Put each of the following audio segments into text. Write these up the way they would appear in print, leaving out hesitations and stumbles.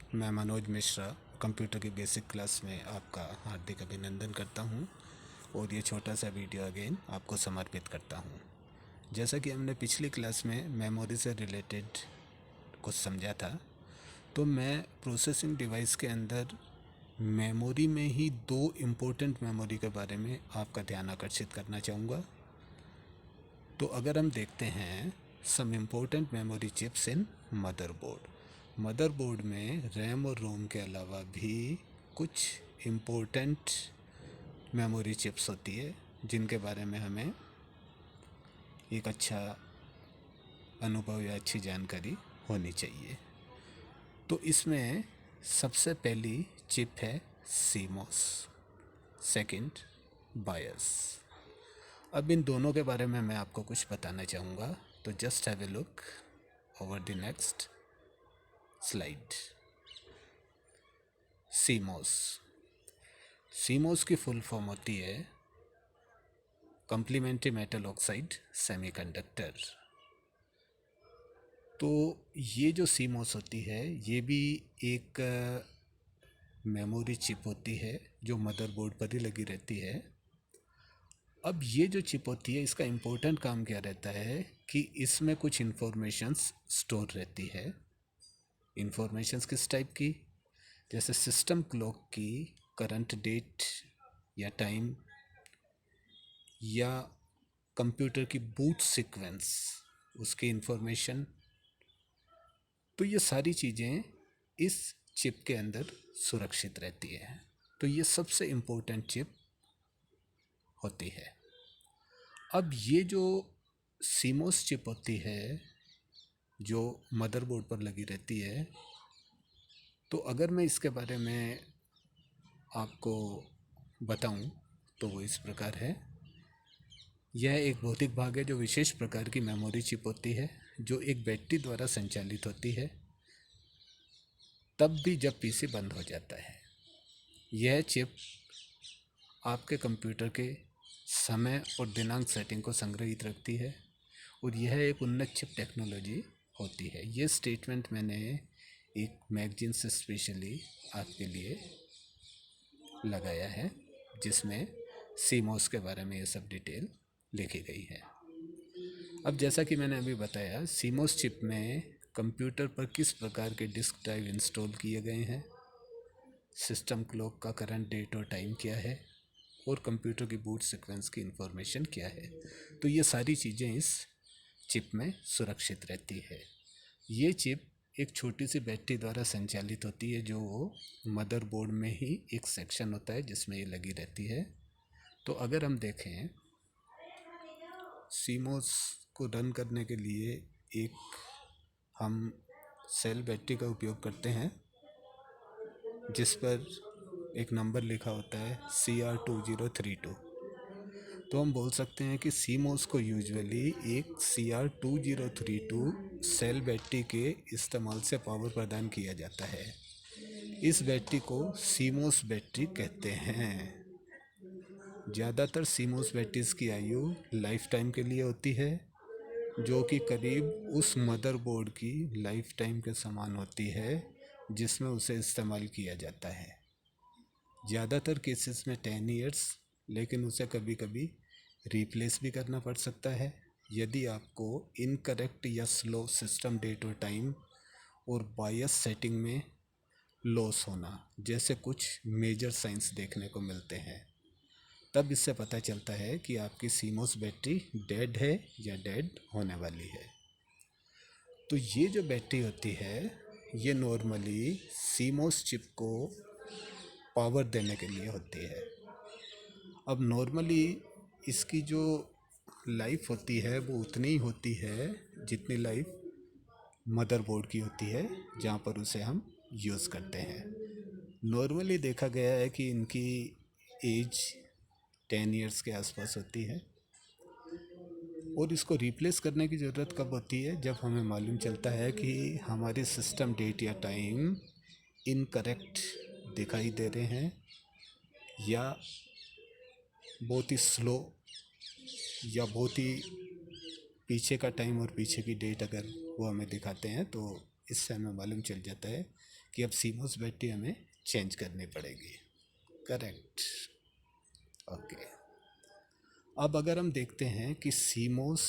मैं मनोज मिश्रा कंप्यूटर की basic class में आपका हार्दिक अभिनंदन करता हूं और ये छोटा सा वीडियो अगेन आपको समर्पित करता हूं। जैसा कि हमने पिछली क्लास में मेमोरी से रिलेटेड कुछ समझा था, तो मैं प्रोसेसिंग डिवाइस के अंदर मेमोरी में ही दो इम्पोर्टेंट मेमोरी के बारे में आपका ध्यान आकर्षित करना चाहूँगा। तो अगर हम देखते हैं सम इम्पोर्टेंट मेमोरी चिप्स इन मदरबोर्ड में रैम और रोम के अलावा भी कुछ इम्पोर्टेंट मेमोरी चिप्स होती है जिनके बारे में हमें एक अच्छा अनुभव या अच्छी जानकारी होनी चाहिए। तो इसमें सबसे पहली चिप है सीमोस, सेकंड बायस। अब इन दोनों के बारे में मैं आपको कुछ बताना चाहूँगा, तो just have a look over the next slide. CMOS की फुल फॉर्म होती है कॉम्प्लीमेंट्री मेटल ऑक्साइड सेमीकंडक्टर। तो ये जो सीमोस होती है ये भी एक मेमोरी चिप होती है जो मदरबोर्ड पर ही लगी रहती है। अब ये जो चिप होती है इसका इम्पोर्टेंट काम क्या रहता है कि इसमें कुछ इन्फॉर्मेशंस स्टोर रहती है। इन्फॉर्मेशंस किस टाइप की? जैसे सिस्टम क्लॉक की करंट डेट या टाइम, या कंप्यूटर की बूट सीक्वेंस उसकी इन्फॉर्मेशन। तो ये सारी चीज़ें इस चिप के अंदर सुरक्षित रहती है। तो ये सबसे इम्पोर्टेंट चिप होती है। अब ये जो सीमोस चिप होती है जो मदरबोर्ड पर लगी रहती है, तो अगर मैं इसके बारे में आपको बताऊं तो वो इस प्रकार है। यह एक भौतिक भाग है जो विशेष प्रकार की मेमोरी चिप होती है जो एक बैटरी द्वारा संचालित होती है, तब भी जब पीसी बंद हो जाता है। यह चिप आपके कंप्यूटर के समय और दिनांक सेटिंग को संग्रहित रखती है और यह एक उन्नत चिप टेक्नोलॉजी होती है। ये स्टेटमेंट मैंने एक मैगजीन से स्पेशली आपके लिए लगाया है जिसमें सीमोस के बारे में ये सब डिटेल लिखी गई है। अब जैसा कि मैंने अभी बताया, सीमोस चिप में कंप्यूटर पर किस प्रकार के डिस्क ड्राइव इंस्टॉल किए गए हैं, सिस्टम क्लॉक का करंट डेट और टाइम क्या है, और कंप्यूटर की बूट सीक्वेंस की इंफॉर्मेशन क्या है। तो ये सारी चीज़ें इस चिप में सुरक्षित रहती है। ये चिप एक छोटी सी बैटरी द्वारा संचालित होती है जो मदरबोर्ड में ही एक सेक्शन होता है जिसमें ये लगी रहती है। तो अगर हम देखें सीमोस को रन करने के लिए एक हम सेल बैटरी का उपयोग करते हैं जिस पर एक नंबर लिखा होता है CR2032। तो हम बोल सकते हैं कि सीमोस को यूजुअली एक CR2032 सेल बैटरी के इस्तेमाल से पावर प्रदान किया जाता है। इस बैटरी को सीमोस बैटरी कहते हैं। ज़्यादातर सीमोस बैटरीज की आयु लाइफ टाइम के लिए होती है जो कि करीब उस मदरबोर्ड की लाइफ टाइम के समान होती है जिसमें उसे इस्तेमाल किया जाता है। ज़्यादातर केसेस में 10 ईयर्स, लेकिन उसे कभी कभी रिप्लेस भी करना पड़ सकता है यदि आपको इनकरेक्ट या स्लो सिस्टम डेट और टाइम और बायस सेटिंग में लॉस होना जैसे कुछ मेजर साइंस देखने को मिलते हैं। तब इससे पता चलता है कि आपकी सीमोस बैटरी डेड है या डेड होने वाली है। तो ये जो बैटरी होती है ये नॉर्मली सीमोस चिप को पावर देने के लिए होती है। अब नॉर्मली इसकी जो लाइफ होती है वो उतनी ही होती है जितनी लाइफ मदरबोर्ड की होती है जहाँ पर उसे हम यूज़ करते हैं। नॉर्मली देखा गया है कि इनकी एज 10 ईयर्स के आसपास होती है और इसको रिप्लेस करने की ज़रूरत कब होती है? जब हमें मालूम चलता है कि हमारी सिस्टम डेट या टाइम इनकरेक्ट दिखाई दे रहे हैं या बहुत ही स्लो या बहुत ही पीछे का टाइम और पीछे की डेट अगर वो हमें दिखाते हैं तो इससे हमें मालूम चल जाता है कि अब सीमोस बैटरी हमें चेंज करनी पड़ेगी। करेक्ट। ओके। अब अगर हम देखते हैं कि सीमोस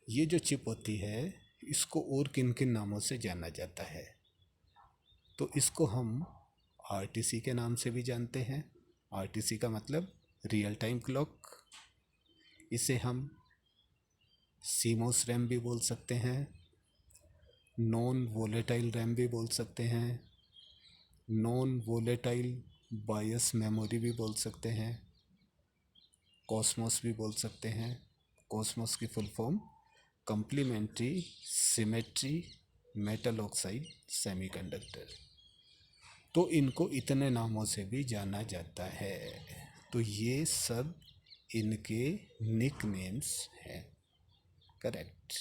ये जो चिप होती है इसको और किन किन नामों से जाना जाता है, तो इसको हम आरटीसी के नाम से भी जानते हैं। आरटीसी का मतलब रियल टाइम क्लॉक। इसे हम सीमोस रैम भी बोल सकते हैं, नॉन वोलेटाइल रैम भी बोल सकते हैं, नॉन वोलेटाइल बायस मेमोरी भी बोल सकते हैं, कॉस्मोस भी बोल सकते हैं। कॉस्मोस की full form complementary symmetry metal oxide semiconductor. तो इनको इतने नामों से भी जाना जाता है। तो ये सब इनके निक नेम्स हैं। करेक्ट।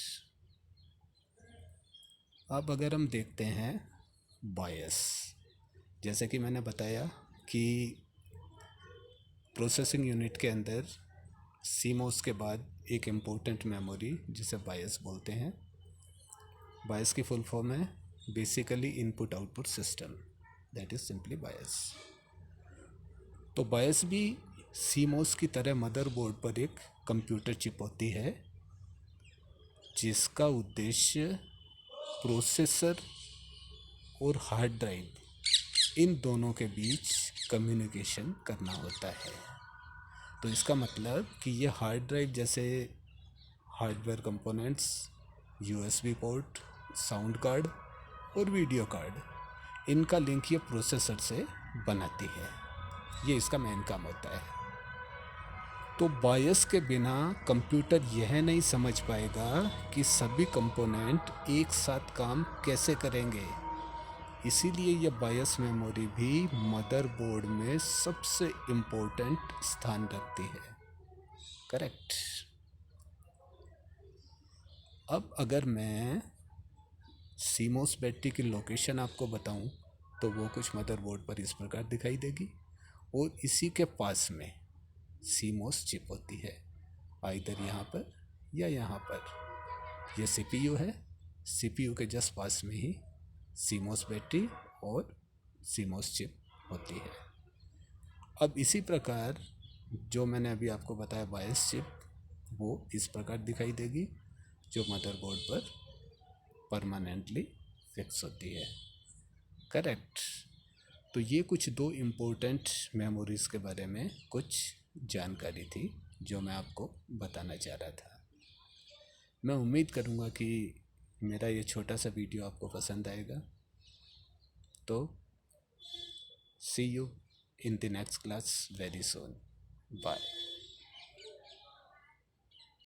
अब अगर हम देखते हैं बायस, जैसे कि मैंने बताया कि प्रोसेसिंग यूनिट के अंदर सीमोस के बाद एक इम्पोर्टेंट मेमोरी जिसे बायस बोलते हैं। बायस की फुल फॉर्म है basically input output system, that is simply bias. तो बायस भी सीमोस की तरह मदरबोर्ड पर एक कंप्यूटर चिप होती है जिसका उद्देश्य प्रोसेसर और हार्ड ड्राइव इन दोनों के बीच कम्युनिकेशन करना होता है। तो इसका मतलब कि ये हार्ड ड्राइव जैसे hardware components, USB port, sound card और वीडियो कार्ड, इनका लिंक ये प्रोसेसर से बनाती है। ये इसका मेन काम होता है। तो बायस के बिना कंप्यूटर यह नहीं समझ पाएगा कि सभी कंपोनेंट एक साथ काम कैसे करेंगे। इसीलिए यह बायस मेमोरी भी मदरबोर्ड में सबसे इम्पोर्टेंट स्थान रखती है। करेक्ट। अब अगर मैं सीमोस बैटरी की लोकेशन आपको बताऊं तो वो कुछ मदरबोर्ड पर इस प्रकार दिखाई देगी और इसी के पास में सीमोस चिप होती है, आइदर यहाँ पर या यहाँ पर। यह सीपीयू है, सीपीयू के जस्ट पास में ही सीमोस बैटरी और सीमोस चिप होती है। अब इसी प्रकार जो मैंने अभी आपको बताया बायस चिप, वो इस प्रकार दिखाई देगी जो मदरबोर्ड पर परमानेंटली फिक्स होती है। करेक्ट। तो ये कुछ दो इम्पोर्टेंट मेमोरीज़ के बारे में कुछ जानकारी थी जो मैं आपको बताना चाह रहा था। मैं उम्मीद करूँगा कि मेरा ये छोटा सा वीडियो आपको पसंद आएगा। तो सी you in the next class very soon. Bye.